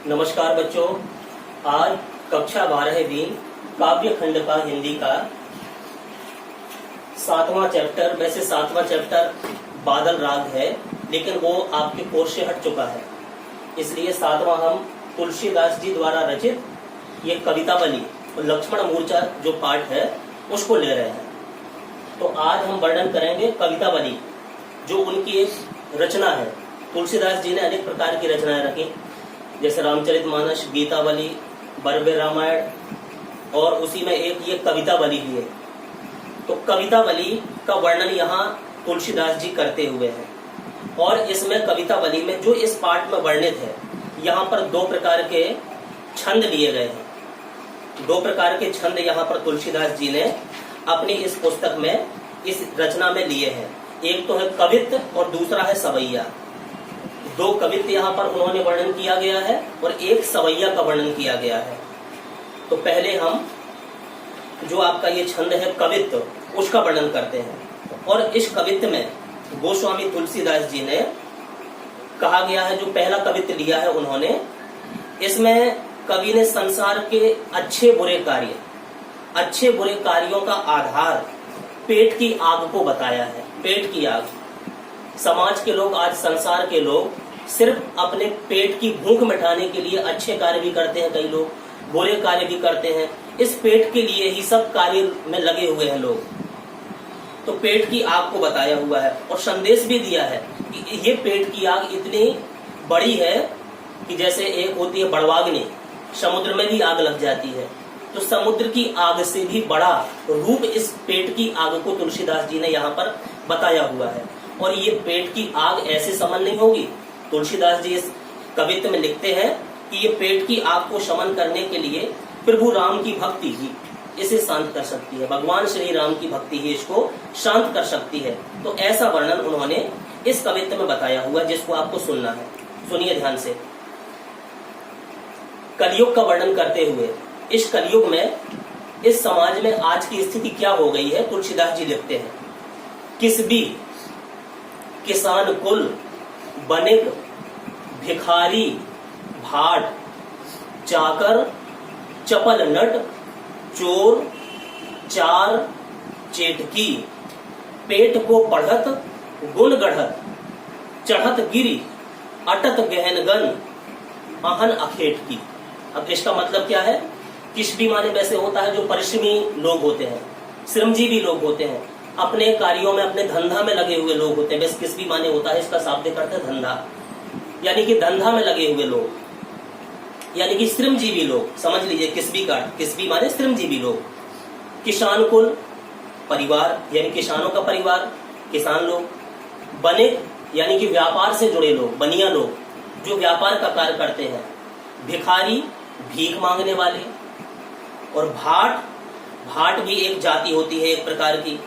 नमस्कार बच्चों। आज कक्षा 12वीं काव्य खंड का हिंदी का 7वां चैप्टर, वैसे 7वां चैप्टर बादल राग है, लेकिन वो आपके कोर्स से हट चुका है, इसलिए 7वां हम तुलसीदास जी द्वारा रचित ये कवितावली और लक्ष्मण मूर्छा जो पाठ है उसको ले रहे हैं। तो आज हम वर्णन करेंगे कवितावली, जो उनकी एक रचना है। तुलसीदास जी ने अनेक प्रकार की रचनाएं रखी, जैसे रामचरितमानस, गीतावली, बरबे रामायण, और उसी में एक ये कवितावली भी है। तो कवितावली का वर्णन यहाँ तुलसीदास जी करते हुए हैं, और इसमें कवितावली में जो इस पाठ में वर्णित है, यहाँ पर दो प्रकार के छंद लिए गए हैं। दो प्रकार के छंद यहाँ पर तुलसीदास जी ने अपनी इस पुस्तक में, इस रचना में लिए हैं। एक तो है कवित्त और दूसरा है सवैया। दो कवित्त यहाँ पर उन्होंने वर्णन किया गया है और एक सवैया का वर्णन किया गया है। तो पहले हम जो आपका ये छंद है कवित्त, उसका वर्णन करते हैं। और इस कवित्त में गोस्वामी तुलसीदास जी ने कहा गया है, जो पहला कवित्त लिया है उन्होंने, इसमें कवि ने संसार के अच्छे बुरे कार्यों का आधार पेट की आग को बताया है। पेट की आग, समाज के लोग, आज संसार के लोग सिर्फ अपने पेट की भूख मिटाने के लिए अच्छे कार्य भी करते हैं, कई लोग बुरे कार्य भी करते हैं। इस पेट के लिए ही सब कार्य में लगे हुए हैं लोग। तो पेट की आग को बताया हुआ है और संदेश भी दिया है कि ये पेट की आग इतनी बड़ी है कि जैसे एक होती है बड़वाग्नि, समुद्र में भी आग लग जाती है, तो समुद्र की आग से भी बड़ा रूप इस पेट की आग को तुलसीदास जी ने यहाँ पर बताया हुआ है। और ये पेट की आग ऐसे समन नहीं होगी। तुलसीदास जी इस कवित्त में लिखते हैं कि ये पेट की आग को शमन करने के लिए प्रभु राम की भक्ति ही इसे शांत कर सकती है। भगवान श्री राम की भक्ति ही इसको शांत कर सकती है। तो ऐसा वर्णन उन्होंने इस कवित्त में बताया हुआ, जिसको आपको सुनना है। सुनिए ध्यान से। कलयुग का वर्णन करते हुए, इस कलयुग में, इस समाज में आज की स्थिति क्या हो गई है, तुलसीदास जी लिखते हैं। किसबी किसान कुल, बनिक, भिखारी, भाट, चाकर, चपल नट, चोर, चार, चेटकी, पेट को पढ़त, गुण गढ़त, चढ़त गिरी, अटत गहनगन, आहन अखेट की। अब इसका मतलब क्या है? किसबी माने वैसे होता है जो परिश्रमी लोग होते हैं, श्रमजीवी लोग होते हैं, अपने कार्यों में, अपने धंधा में लगे हुए लोग होते हैं। वैसे किसबी माने होता है, इसका शाब्दिक अर्थ है धंधा, यानी कि धंधा में लगे हुए लोग, यानी कि श्रमजीवी लोग। समझ लीजिए किसबी का, किसबी माने श्रमजीवी लोग। किसान कुल, परिवार, यानी किसानों का परिवार, किसान लोग। बनिक, यानी कि व्यापार से जुड़े लोग, बनिया लोग, जो व्यापार का कार्य करते हैं। भिखारी, भीख मांगने वाले। और भाट, भाट भी एक जाति होती है, एक प्रकार की,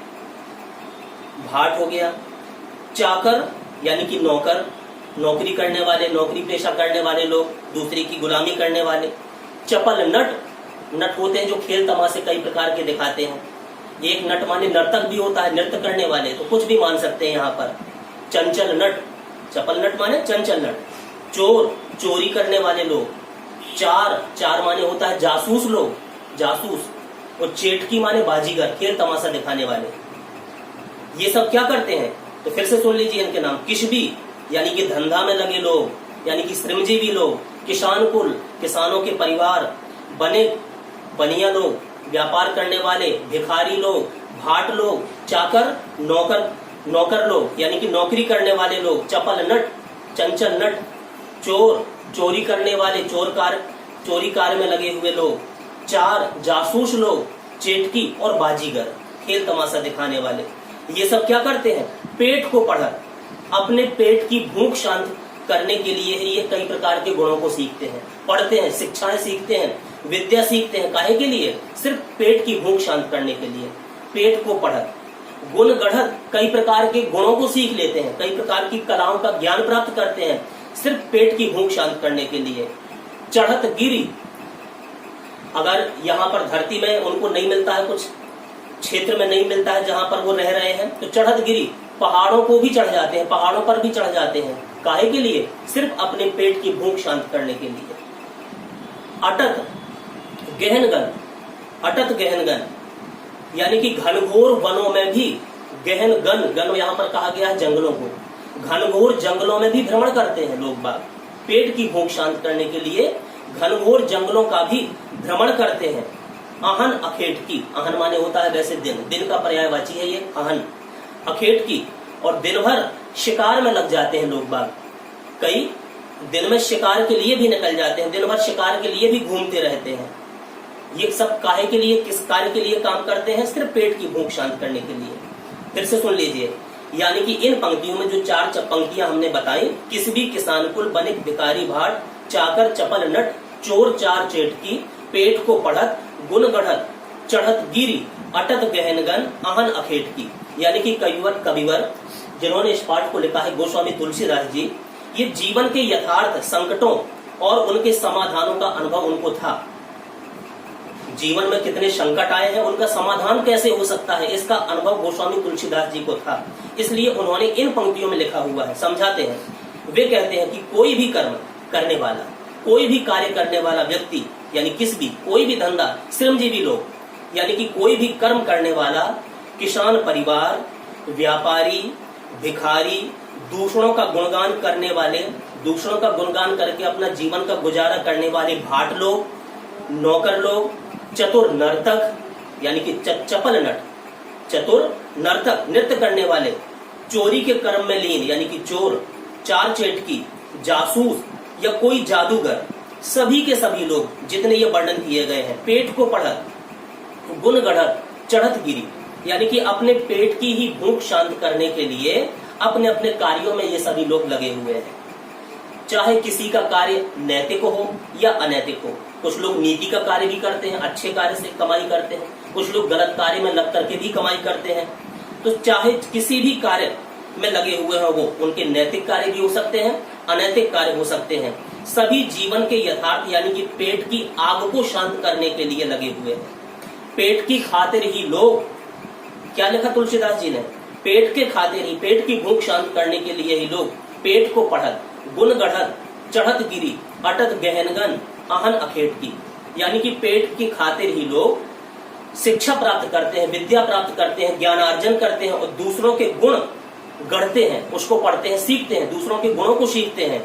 भाट हो गया। चाकर, यानी कि नौकर, नौकरी करने वाले, नौकरी पेशा करने वाले लोग, दूसरे की गुलामी करने वाले। चपल नट, नट होते हैं जो खेल तमाशे कई प्रकार के दिखाते हैं। एक नट माने नर्तक भी होता है, नृत्य करने वाले, तो कुछ भी मान सकते हैं यहाँ पर। चंचल नट, चपल नट माने चंचल नट। चोर, चोरी करने वाले लोग। चार, चार माने होता है जासूस लोग, जासूस। और चेटकी माने बाजीगर, खेल तमाशा दिखाने वाले। ये सब क्या करते हैं? तो फिर से सुन लीजिए इनके नाम। किसबी, यानी कि धंधा में लगे लोग, यानी कि श्रमजीवी लोग। किसान कुल, किसानों के परिवार। बनिक, बनिया लोग, व्यापार करने वाले। भिखारी लोग, भाट लोग। चाकर, नौकर, नौकर लोग, यानी कि नौकरी करने वाले लोग। चपल नट, चंचल नट। चोर, चोरी करने वाले, चोरी कार्य में लगे हुए लोग। चार, जासूस लोग। चेटकी और बाजीगर, खेल तमाशा दिखाने वाले। ये सब क्या करते हैं? पेट को पढ़त, अपने पेट की भूख शांत करने के लिए ही ये कई प्रकार के गुणों को सीखते हैं, पढ़ते हैं, शिक्षाएं सीखते हैं, विद्या सीखते हैं। काहे के लिए? सिर्फ पेट की भूख शांत करने के लिए। पेट को पढ़त, गुण गढ़त, कई प्रकार के गुणों को सीख लेते हैं, कई प्रकार की कलाओं का ज्ञान प्राप्त करते हैं, सिर्फ पेट की भूख शांत करने के लिए। चढ़त गिरी, अगर यहाँ पर धरती में उनको नहीं मिलता है, कुछ क्षेत्र में नहीं मिलता है जहां पर वो रह रहे हैं, तो चढ़त गिरी, पहाड़ों को भी चढ़ जाते हैं, पहाड़ों पर भी चढ़ जाते हैं। काहे के लिए? सिर्फ अपने पेट की भूख शांत करने के लिए। अटत गहनगन, अटत गहनगन यानी कि घनघोर वनों में भी, गहन गन, गन यहाँ पर कहा गया है जंगलों को, घनघोर जंगलों में भी भ्रमण करते हैं लोग बाग, पेट की भूख शांत करने के लिए घनघोर जंगलों का भी भ्रमण करते हैं। आहन अखेट की, आहन माने होता है वैसे दिन, दिन का पर्यायवाची है ये आहन, अखेट की, और दिन भर शिकार में लग जाते हैं लोग बाग, कई दिन में शिकार के लिए भी निकल जाते हैं, दिन भर शिकार के लिए भी घूमते रहते हैं। ये सब काहे के लिए, किस कार्य के लिए काम करते हैं? सिर्फ पेट की भूख शांत करने के लिए। फिर से सुन लीजिए, यानी कि इन पंक्तियों में जो चार पंक्तियां हमने बताई, किस भी किसान कुल बनिक भिखारी भाट चाकर चपल नट चोर चार चेटकी पेट को पढ़त गुण गढ़त चढ़त गिरी अटत गहनगन आहन अखेट की, यानी कि कविवर जिन्होंने इस पाठ को लिखा है गोस्वामी तुलसीदास जी, ये जीवन के यथार्थ संकटों और उनके समाधानों का अनुभव उनको था। जीवन में कितने संकट आए हैं, उनका समाधान कैसे हो सकता है, इसका अनुभव गोस्वामी तुलसीदास जी को था, इसलिए उन्होंने इन पंक्तियों में लिखा हुआ है। समझाते हैं, वे कहते हैं कि कोई भी कर्म करने वाला, कोई भी कार्य करने वाला व्यक्ति, यानी किस भी, कोई भी धंधा, श्रमजीवी लोग, यानी कि कोई भी कर्म करने वाला, किसान परिवार, व्यापारी, भिखारी, दूसरों का गुणगान करने वाले, दूसरों का गुणगान करके अपना जीवन का गुजारा करने वाले भाट लोग, नौकर लोग, चतुर नर्तक यानी कि चपल नट, चतुर नर्तक नृत्य करने वाले, चोरी के कर्म में लीन यानी कि चोर, चार चेटकी, जासूस या कोई जादूगर, सभी के सभी लोग जितने ये वर्णन किए गए हैं, पेट को पढ़त गुण गढ़त चढ़त गिरी, यानी कि अपने पेट की ही भूख शांत करने के लिए अपने अपने कार्यों में ये सभी लोग लगे हुए हैं। चाहे किसी का कार्य नैतिक हो या अनैतिक हो, कुछ लोग नीति का कार्य भी करते हैं, अच्छे कार्य से कमाई करते हैं, कुछ लोग गलत कार्य में लग करके भी कमाई करते हैं। तो चाहे किसी भी कार्य में लगे हुए हैं, वो उनके नैतिक कार्य भी हो सकते हैं, अनैतिक कार्य हो सकते हैं, सभी जीवन के यथार्थ यानी कि पेट की आग को शांत करने के लिए लगे हुए हैं। पेट की खातिर ही लोग, क्या लिखा तुलसीदास जी ने, पेट के खातिर ही, पेट की भूख शांत करने के लिए ही लोग पेट को पढ़त गुण गढ़त चढ़त गिरी अटत गहनगन आहन अखेट की, यानी कि पेट की खातिर ही लोग शिक्षा प्राप्त करते हैं, विद्या प्राप्त करते हैं, ज्ञानार्जन करते हैं और दूसरों के गुण गढ़ते हैं, उसको पढ़ते हैं, सीखते हैं, दूसरों के गुणों को सीखते हैं,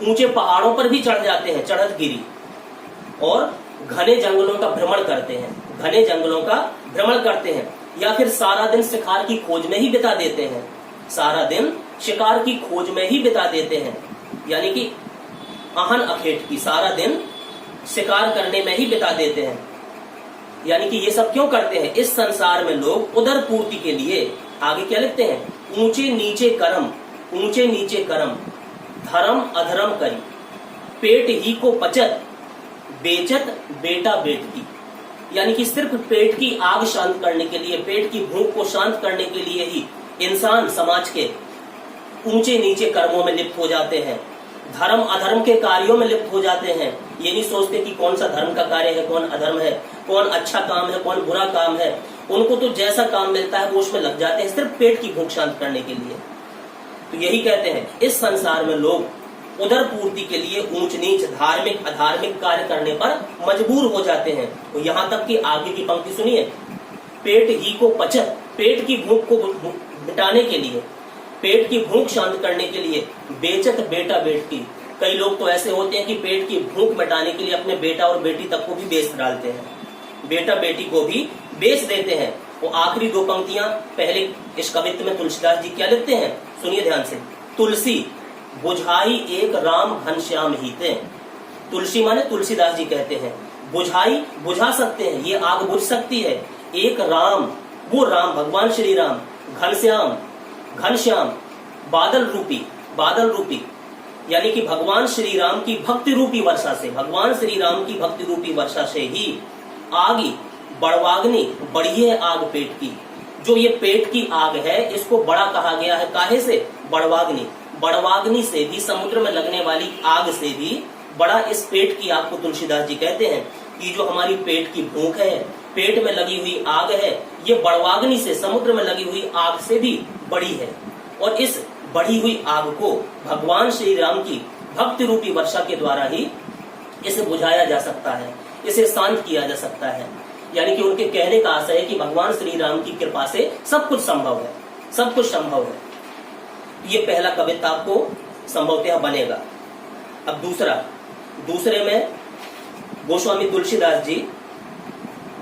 ऊंचे पहाड़ों पर भी चढ़ जाते हैं, चढ़त गिरी, और घने जंगलों का भ्रमण करते हैं, घने जंगलों का भ्रमण करते हैं, या फिर सारा दिन शिकार की खोज में ही बिता देते हैं, सारा दिन शिकार की खोज में ही बिता देते हैं, यानी कि आहन अखेट की, सारा दिन शिकार करने में ही बिता देते हैं। यानी कि ये सब क्यों करते हैं? इस संसार में लोग उदर पूर्ति के लिए, आगे क्या लिखते हैं, ऊंचे नीचे कर्म, ऊंचे नीचे कर्म धर्म अधर्म करी पेट ही को पचत बेचत बेटा बेटकी, यानी कि सिर्फ पेट की आग शांत करने के लिए, पेट की भूख को शांत करने के लिए ही इंसान समाज के ऊंचे नीचे कर्मों में लिप्त हो जाते हैं, धर्म अधर्म के कार्यों में लिप्त हो जाते हैं। ये नहीं सोचते कि कौन सा धर्म का कार्य है, कौन अधर्म है, कौन अच्छा काम है, कौन बुरा काम है, उनको तो जैसा काम मिलता है वो उसमें लग जाते हैं, सिर्फ पेट की भूख शांत करने के लिए। तो यही कहते हैं, इस संसार में लोग उदर पूर्ति के लिए ऊंच नीच, धार्मिक अधार्मिक कार्य करने पर मजबूर हो जाते हैं। तो यहाँ तक कि आगे की पंक्ति सुनिए, पेट ही को पचत, पेट की भूख को मिटाने के लिए, पेट की भूख शांत करने के लिए बेचत बेटा बेटकी। कई लोग तो ऐसे होते हैं कि पेट की भूख मिटाने के लिए अपने बेटा और बेटी तक को भी बेच डालते हैं, बेटा बेटी को भी बेच देते हैं। वो आखिरी दो पंक्तियां पहले इस कवित्व में तुलसीदास जी क्या लिखते हैं, सुनिए ध्यान से, तुलसी बुझाई एक राम घनश्याम हीते। तुलसी माने तुलसीदास जी कहते हैं बुझाई, बुझा सकते हैं, ये आग बुझ सकती है, एक राम, वो राम भगवान श्री राम, घनश्याम, घनश्याम बादल रूपी, बादल रूपी, यानी कि भगवान श्री राम की भक्ति रूपी वर्षा से, भगवान श्री राम की भक्ति रूपी वर्षा से ही आगी बड़वाग्नि, बड़ी है आग पेट की। जो ये पेट की आग है इसको बड़ा कहा गया है, काहे से, बड़वाग्नि, बड़वाग्नि से भी, समुद्र में लगने वाली आग से भी बड़ा इस पेट की आग को तुलसीदास जी कहते हैं कि जो हमारी पेट की भूख है, पेट में लगी हुई आग है, ये बड़वाग्नि से, समुद्र में लगी हुई आग से भी बड़ी है। और इस बढ़ी हुई आग को भगवान श्री राम की भक्ति रूपी वर्षा के द्वारा ही इसे बुझाया जा सकता है, इसे शांत किया जा सकता है। यानी कि उनके कहने का आशय है कि भगवान श्री राम की कृपा से सब कुछ संभव है, सब कुछ संभव है। ये पहला कवित्व आपको संभवतः बनेगा। अब दूसरे में गोस्वामी तुलसीदास जी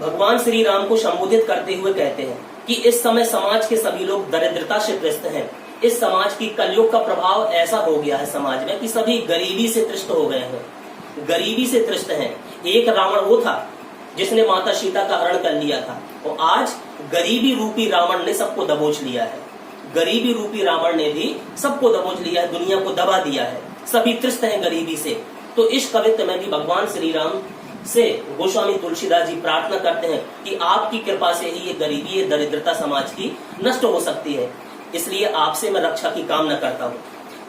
भगवान श्री राम को संबोधित करते हुए कहते हैं कि इस समय समाज के सभी लोग दरिद्रता से त्रस्त हैं। इस समाज की कलयुग का प्रभाव ऐसा हो गया है समाज में कि सभी गरीबी से त्रस्त हो गए हैं, गरीबी से त्रस्त हैं। एक रावण वो था जिसने माता सीता का हरण कर लिया था, और आज गरीबी रूपी रावण ने सबको दबोच लिया है। गरीबी रूपी रावण ने भी सबको दबोच लिया है, दुनिया को दबा दिया है, सभी त्रस्त हैं गरीबी से। तो इस कवित्व में भी भगवान श्री राम से गोस्वामी तुलसीदास जी प्रार्थना करते हैं कि आपकी कृपा से ही ये गरीबी, ये दरिद्रता समाज की नष्ट हो सकती है, इसलिए आपसे मैं रक्षा की कामना करता हूँ।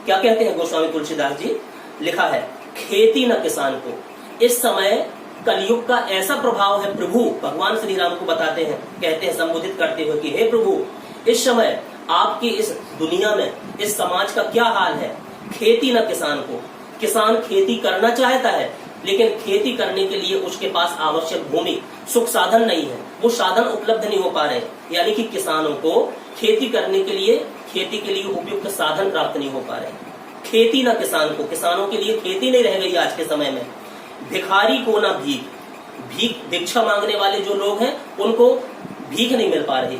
क्या कहते हैं गोस्वामी तुलसीदास जी? लिखा है, खेती न किसान को। इस समय कलयुग का ऐसा प्रभाव है, प्रभु भगवान श्री राम को बताते हैं, कहते हैं संबोधित करते हुए कि हे प्रभु, इस समय आपकी इस दुनिया में, इस समाज का क्या हाल है। खेती न किसान को, किसान खेती करना चाहता है लेकिन खेती करने के लिए उसके पास आवश्यक भूमि, सुख साधन नहीं है, वो साधन उपलब्ध नहीं हो पा रहे। यानी कि किसानों को खेती करने के लिए, खेती के लिए उपयुक्त साधन प्राप्त नहीं हो पा रहे। खेती न किसान को, किसानों के लिए खेती नहीं रह गई आज के समय में। भिखारी को ना भीख, भिक्षा मांगने वाले जो लोग हैं उनको भीख नहीं मिल पा रही।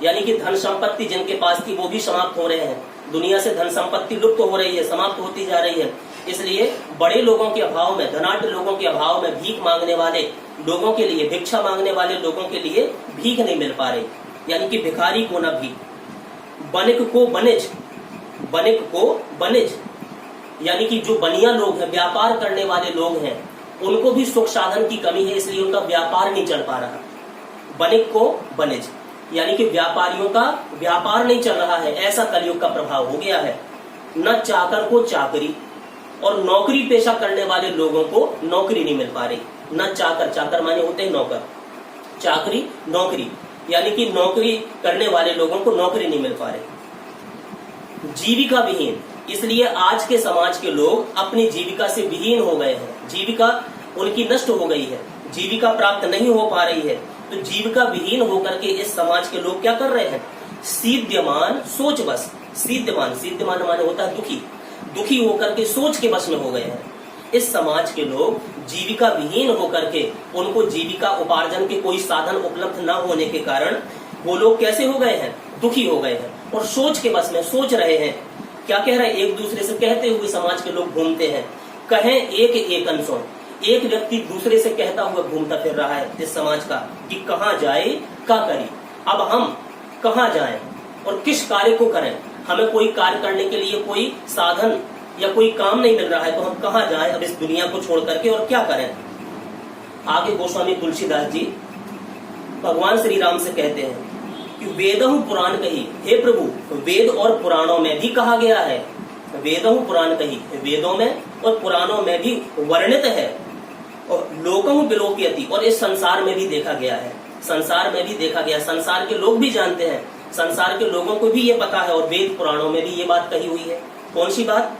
यानी कि धन संपत्ति जिनके पास थी वो भी समाप्त हो रहे हैं, दुनिया से धन संपत्ति लुप्त हो रही है, समाप्त होती जा रही है। इसलिए बड़े लोगों के अभाव में, धनाढ्य लोगों के अभाव में भीख मांगने वाले लोगों के लिए, भिक्षा मांगने वाले लोगों के लिए भीख नहीं मिल पा रही। यानी कि भिखारी को ना भीख, बनिक को बनिज, बनिक को बनिज, यानी कि जो बनिया लोग हैं, व्यापार करने वाले लोग हैं, उनको भी सुख साधन की कमी है, इसलिए उनका व्यापार नहीं चल पा रहा। बनिक को बनिज, यानी कि व्यापारियों का व्यापार नहीं चल रहा है, ऐसा कलयुग का प्रभाव हो गया है। न चाकर को चाकरी, और नौकरी पेशा करने वाले लोगों को नौकरी नहीं मिल पा रही। न चाकर, चाकर माने होते हैं नौकर, चाकरी नौकरी, यानी कि नौकरी करने वाले लोगों को नौकरी नहीं मिल पा रही। जीविका विहीन, इसलिए आज के समाज के लोग अपनी जीविका से विहीन हो गए हैं, जीविका उनकी नष्ट हो गई है, जीविका प्राप्त नहीं हो पा रही है। तो जीविका विहीन होकर के इस समाज के लोग क्या कर रहे हैं? सीद्यमान सोच बस, सीद्यमान माने होता है दुखी, दुखी होकर के सोच के बस में हो गए हैं। इस समाज के लोग जीविका विहीन होकर के, उनको जीविका उपार्जन के कोई साधन उपलब्ध न होने के कारण वो लोग कैसे हो गए हैं? दुखी हो गए हैं और सोच के बस में सोच रहे हैं। क्या कह रहे हैं? एक दूसरे से कहते हुए समाज के लोग घूमते हैं। कहें एक अनसुन, एक व्यक्ति दूसरे से कहता हुआ घूमता फिर रहा है इस समाज का कि कहाँ जाए क्या करें, अब हम कहाँ जाएं और किस कार्य को करें। हमें कोई कार्य करने के लिए कोई साधन या कोई काम नहीं मिल रहा है, तो हम कहाँ जाएं अब इस दुनिया को छोड़ करके, और क्या करें। आगे गोस्वामी तुलसीदास जी भगवान श्री राम से कहते हैं कि वेदहु पुराण कही, हे प्रभु वेद और पुराणों में भी कहा गया है, वेदहु पुराण कही, वेदों में और पुराणों में भी वर्णित है, और लोकहु विलोक्यति, और इस संसार में भी देखा गया है, संसार में भी देखा गया, संसार के लोग भी जानते हैं, संसार के लोगों को भी ये पता है, और वेद पुराणों में भी ये बात कही हुई है। कौन सी बात?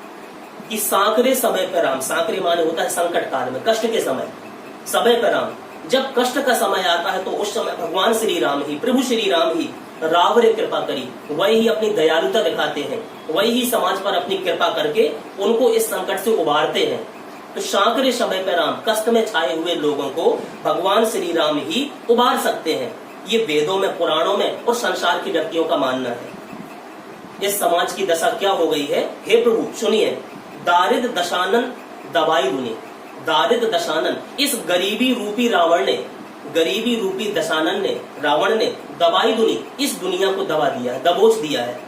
कि सांकरे समय पर राम, सांकरे माने होता है संकट काल में, कष्ट के समय पर राम, जब कष्ट का समय आता है तो उस समय भगवान श्री राम ही, प्रभु श्री राम ही रावरे कृपा करी, वही ही अपनी दयालुता दिखाते हैं, वही ही समाज पर अपनी कृपा करके उनको इस संकट से उबारते हैं। तो सांकरे समय पर राम, कष्ट में छाए हुए लोगों को भगवान श्री राम ही उबार सकते हैं। ये वेदों में, पुराणों में और संसार के व्यक्तियों का मानना है। इस समाज की दशा क्या हो गई है? हे प्रभु सुनिए, दारिद्र दशानन दबाई दुनी, दारिद्र दशानन, इस गरीबी रूपी रावण ने, गरीबी रूपी दशानन ने, रावण ने दबाई दुनी, इस दुनिया को दबा दिया है, दबोच दिया है।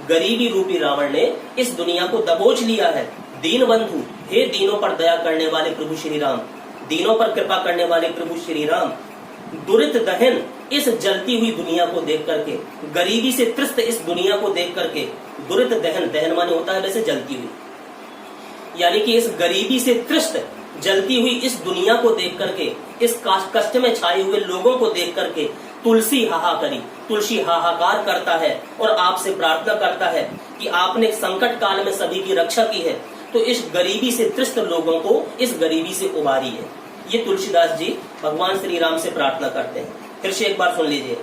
गरीबी रूपी रावण ने इस दुनिया को दबोच लिया है। दीन बंधु, हे दीनों पर दया करने वाले प्रभु श्री राम, दीनों पर कृपा करने वाले प्रभु श्री राम, दुरित दहन, इस जलती हुई दुनिया को देख करके, गरीबी से त्रस्त इस दुनिया को देख करके, दुरित दहन, दहन माने होता है वैसे जलती हुई, यानी कि इस गरीबी से त्रस्त जलती हुई इस दुनिया को देख करके, इस कष्ट में छाए हुए लोगों को देख करके तुलसी हाहाकारी, तुलसी हाहाकार करता है और आपसे प्रार्थना करता है कि आपने संकट काल में सभी की रक्षा की है, तो इस गरीबी से त्रस्त लोगों को इस गरीबी से उबारिए। ये तुलसीदास जी भगवान श्री राम से प्रार्थना करते हैं। फिर से एक बार सुन लीजिए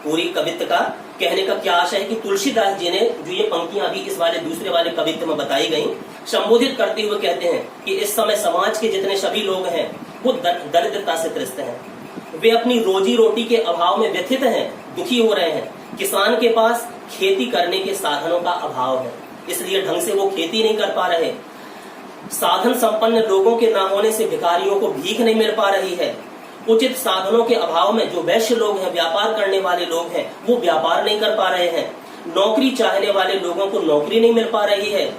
पूरी कवित्व का कहने का क्या आशय है कि तुलसीदास जी ने जो ये पंक्तियां अभी इस वाले दूसरे वाले कवित्व में बताई गई संबोधित करते हुए कहते हैं कि इस समय समाज के जितने सभी लोग हैं वो दरिद्रता से त्रस्त हैं। वे अपनी रोजी रोटी के अभाव में व्यथित हैं, दुखी हो रहे हैं। किसान के पास खेती करने के साधनों का अभाव है, इसलिए ढंग से वो खेती नहीं कर पा रहे। साधन संपन्न लोगों के ना होने से भिखारियों को भीख नहीं मिल पा रही है। उचित साधनों के अभाव में जो वैश्य लोग हैं, व्यापार करने वाले लोग हैं, वो व्यापार नहीं कर पा रहे हैं। नौकरी चाहने वाले लोगों को नौकरी नहीं मिल पा रही है।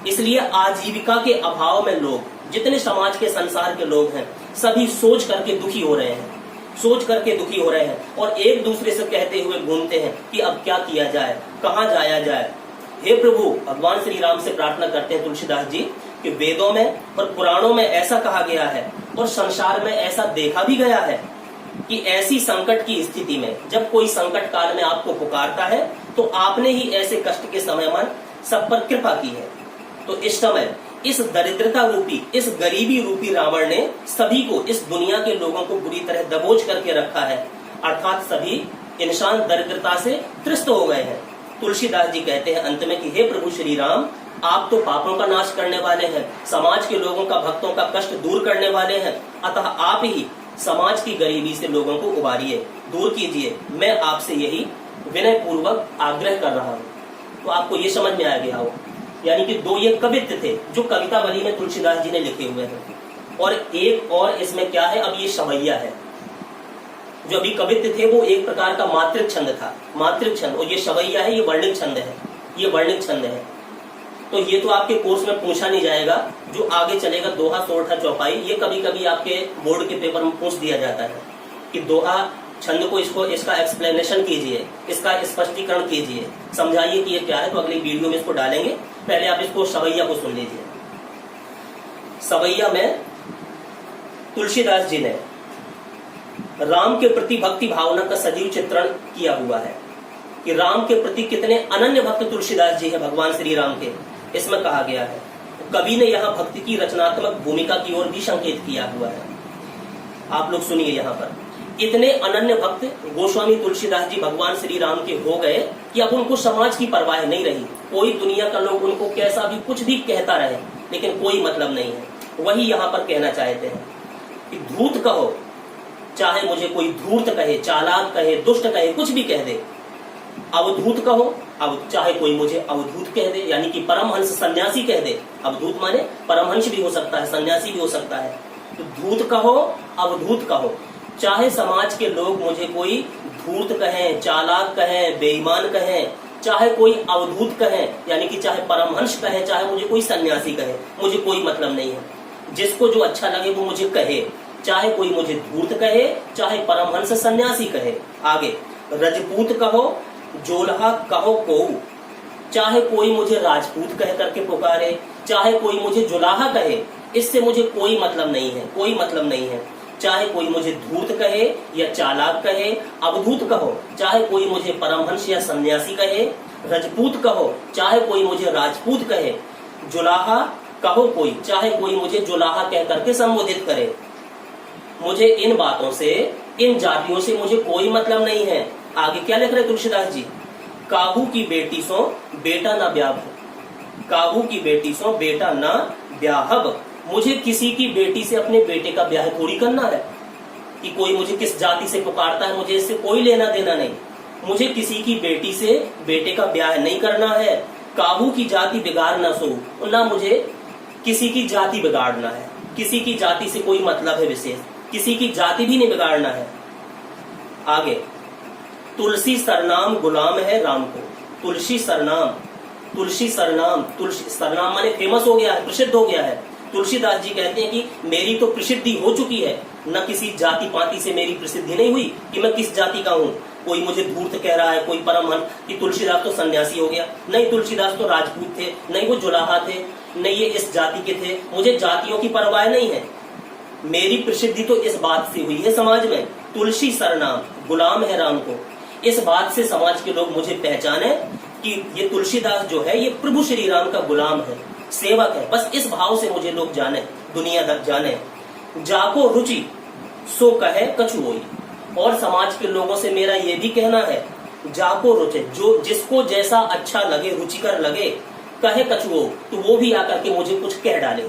इसलिए आजीविका के अभाव में लोग, जितने समाज के संसार के लोग हैं, सभी सोच करके दुखी हो रहे हैं, सोच करके दुखी हो रहे हैं और एक दूसरे से कहते हुए घूमते हैं कि अब क्या किया जाए, कहाँ जाया जाए। हे प्रभु, भगवान श्री राम से प्रार्थना करते हैं तुलसीदास जी कि वेदों में और पुराणों में ऐसा कहा गया है और संसार में ऐसा देखा भी गया है कि ऐसी संकट की स्थिति में जब कोई संकट काल में आपको पुकारता है तो आपने ही ऐसे कष्ट के समय में सब पर कृपा की है। तो इस समय इस दरिद्रता रूपी, इस गरीबी रूपी रावण ने सभी को, इस दुनिया के लोगों को बुरी तरह दबोच करके रखा है, अर्थात सभी इंसान दरिद्रता से त्रस्त हो गए हैं। तुलसीदास जी कहते हैं अंत में कि हे प्रभु श्री राम, आप तो पापों का नाश करने वाले हैं, समाज के लोगों का, भक्तों का कष्ट दूर करने वाले हैं, अतः आप ही समाज की गरीबी से लोगों को उबारिए, दूर कीजिए। मैं आपसे यही विनय पूर्वक आग्रह कर रहा हूँ। तो आपको ये समझ में आ गया हो, यानी कि दो ये कवित्व थे जो कवितावली में तुलसीदास जी ने लिखे हुए हैं। और एक और इसमें क्या है, अब ये सवैया है। जो अभी कवित्व थे वो एक प्रकार का मातृक छंद था, मातृक छंद, और ये सवैया है, ये वर्णिक छंद है, ये वर्णिक छंद है। तो ये तो आपके कोर्स में पूछा नहीं जाएगा, जो आगे चलेगा दोहा, सोरठा, चौपाई, ये कभी कभी आपके बोर्ड के पेपर में पूछ दिया जाता है कि दोहा छंद को, इसका एक्सप्लेनेशन कीजिए, इसका स्पष्टीकरण कीजिए, समझाइए कि ये क्या है। तो अगली वीडियो में इसको डालेंगे, पहले आप इसको सवैया को सुन लीजिए। सवैया में तुलसीदास जी ने राम के प्रति भक्ति भावना का सजीव चित्रण किया हुआ है कि राम के प्रति कितने अनन्य भक्त तुलसीदास जी है भगवान श्री राम के, इसमें कहा गया है। कवि ने यहाँ भक्ति की रचनात्मक भूमिका की ओर भी संकेत किया हुआ है। आप लोग सुनिए, यहाँ पर इतने अनन्य भक्त गोस्वामी तुलसीदास जी भगवान श्री राम के हो गए कि अब उनको समाज की परवाह नहीं रही। कोई दुनिया का लोग उनको कैसा भी कुछ भी कहता रहे, लेकिन कोई मतलब नहीं है। वही यहाँ पर कहना चाहते हैं कि धूर्त कहो, चाहे मुझे कोई धूर्त कहे, चालाक कहे, दुष्ट कहे, कुछ भी कह दे, अवधूत कहो, अब चाहे कोई मुझे अवधूत कह दे, यानी कि परमहंस सन्यासी कह दे। अवधूत माने परमहंस भी हो सकता है, सन्यासी भी हो सकता है। तो धूत कहो, अवधूत कहो, चाहे समाज के लोग मुझे कोई धूर्त कहें, चालाक कहें, बेईमान कहें, चाहे कोई अवधूत कहें, यानी कि चाहे परमहंस कहे, चाहे मुझे कोई सन्यासी कहे, मुझे कोई मतलब नहीं है। जिसको जो अच्छा लगे वो मुझे कहे, चाहे कोई मुझे धूर्त कहे, चाहे परमहंस सन्यासी कहे। आगे, रजपूत कहो, जोल्हा कहो को, चाहे कोई मुझे राजपूत कह करके पुकारे, चाहे कोई मुझे जुलाहा कहे, इससे मुझे कोई मतलब नहीं है, कोई मतलब नहीं है। चाहे कोई मुझे धूर्त कहे या चालाक कहे, अवधूत कहो, चाहे कोई मुझे परमहंस या सन्यासी कहे, रजपूत कहो, चाहे कोई मुझे राजपूत कहे, जुलाहा कहो कोई, चाहे कोई मुझे जुलाहा कह करके संबोधित करे। मुझे इन बातों से, इन जातियों से मुझे कोई मतलब नहीं है। आगे क्या लिख रहे तुलसीदास जी, काहू की बेटी सो बेटा ना ब्याह, काहू की बेटी सो बेटा ना ब्याहब, मुझे किसी की बेटी से अपने बेटे का ब्याह थोड़ी करना है कि कोई मुझे किस जाति से पुकारता है, मुझे इससे कोई लेना देना नहीं। मुझे किसी की बेटी से बेटे का ब्याह नहीं करना है। काहू की जाति बिगाड़ना सो, ना मुझे किसी की जाति बिगाड़ना है, किसी की जाति से कोई मतलब है विशेष, किसी की जाति भी नहीं बिगाड़ना है। आगे, तुलसी सरनाम गुलाम है राम को, तुलसी सरनाम, तुलसी सरनाम, तुलसी सरनाम माने फेमस हो गया है, प्रसिद्ध हो गया है। तुलसीदास जी कहते हैं कि मेरी तो प्रसिद्धि हो चुकी है, न किसी जाति पाति से मेरी प्रसिद्धि नहीं हुई कि मैं किस जाति का हूँ। कोई मुझे धूर्त कह रहा है, कोई परमहंस, कि तुलसीदास तो सन्यासी हो गया, नहीं तुलसीदास तो राजपूत थे, नहीं वो जुलाहा थे, नहीं ये इस जाति के थे। मुझे जातियों की परवाह नहीं है। मेरी प्रसिद्धि तो इस बात से हुई है समाज में, तुलसी सरनाम, गुलाम है राम को, इस बात से समाज के लोग मुझे पहचाने कि ये तुलसीदास जो है ये प्रभु श्री राम का गुलाम है, सेवक है। बस इस भाव से मुझे लोग जाने, दुनिया तक जाने। जाको रुचि सो कहे कछु होई। और समाज के लोगों से मेरा ये भी कहना है, जाको रुचि, जो जिसको जैसा अच्छा लगे, रुचिकर लगे, कहे कछु हो, तो वो भी आकर के मुझे कुछ कह डाले,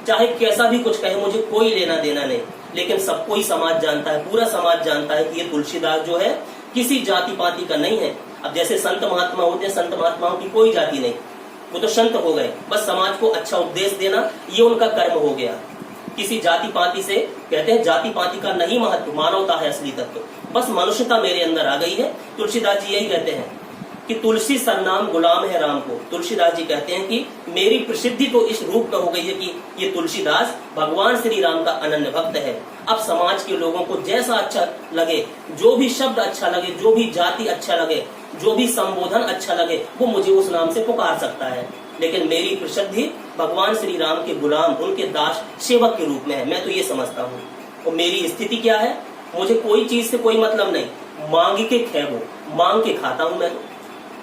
चाहे कैसा भी कुछ कहे, मुझे कोई लेना देना नहीं। लेकिन सबको ही समाज जानता है, पूरा समाज जानता है कि ये तुलसीदास जो है किसी जाति पाति का नहीं है। अब जैसे संत महात्मा होते हैं, संत महात्माओं की कोई जाति नहीं, वो तो संत हो गए। बस समाज को अच्छा उपदेश देना ये उनका कर्म हो गया। किसी जाति पाति से, कहते हैं जाति पाति का नहीं महत्व, मानवता है असली तत्व। बस मनुष्यता मेरे अंदर आ गई है। तुलसीदास जी यही कहते हैं कि तुलसी सरनाम गुलाम है राम को। तुलसीदास जी कहते हैं कि मेरी प्रसिद्धि तो इस रूप में हो गई है कि ये तुलसीदास भगवान श्री राम का अनन्य भक्त है। अब समाज के लोगों को जैसा अच्छा लगे, जो भी शब्द अच्छा लगे, जो भी जाति अच्छा लगे, जो भी संबोधन अच्छा लगे, वो मुझे उस नाम से पुकार सकता है। लेकिन मेरी प्रसिद्धि भगवान श्री राम के गुलाम, उनके दास, सेवक के रूप में है। मैं तो ये समझता हूँ। और मेरी स्थिति क्या है, मुझे कोई चीज से कोई मतलब नहीं, मांग के खेबो, मांग के खाता हूँ मैं तो।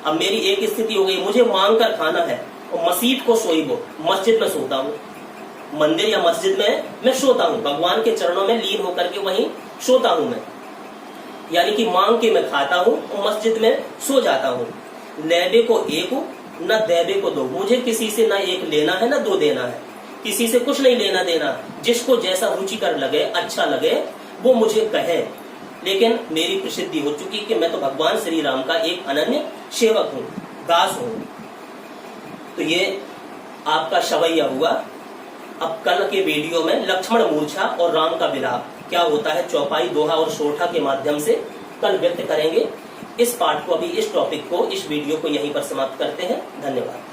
अब मेरी एक स्थिति हो गई, मुझे मांग कर खाना है, और मस्जिद को सोईबो, मस्जिद में सोता हूँ, मंदिर या मस्जिद में मैं सोता हूँ, भगवान के चरणों में लीन होकर के वहीं सोता हूँ मैं। यानी कि मांग के मैं खाता हूँ और मस्जिद में सो जाता हूँ। लेबे को एक न देबे को दो, मुझे किसी से ना एक लेना है ना दो देना है, किसी से कुछ नहीं लेना देना। जिसको जैसा रुचिकर लगे, अच्छा लगे, वो मुझे कहे। लेकिन मेरी प्रसिद्धि हो चुकी कि मैं तो भगवान श्री राम का एक अनन्य सेवक हूँ, दास हूँ। तो ये आपका शवैया हुआ। अब कल के वीडियो में लक्ष्मण मूर्छा और राम का विलाप क्या होता है, चौपाई, दोहा और सोठा के माध्यम से कल व्यक्त करेंगे। इस पाठ को, अभी इस टॉपिक को, इस वीडियो को यहीं पर समाप्त करते हैं। धन्यवाद।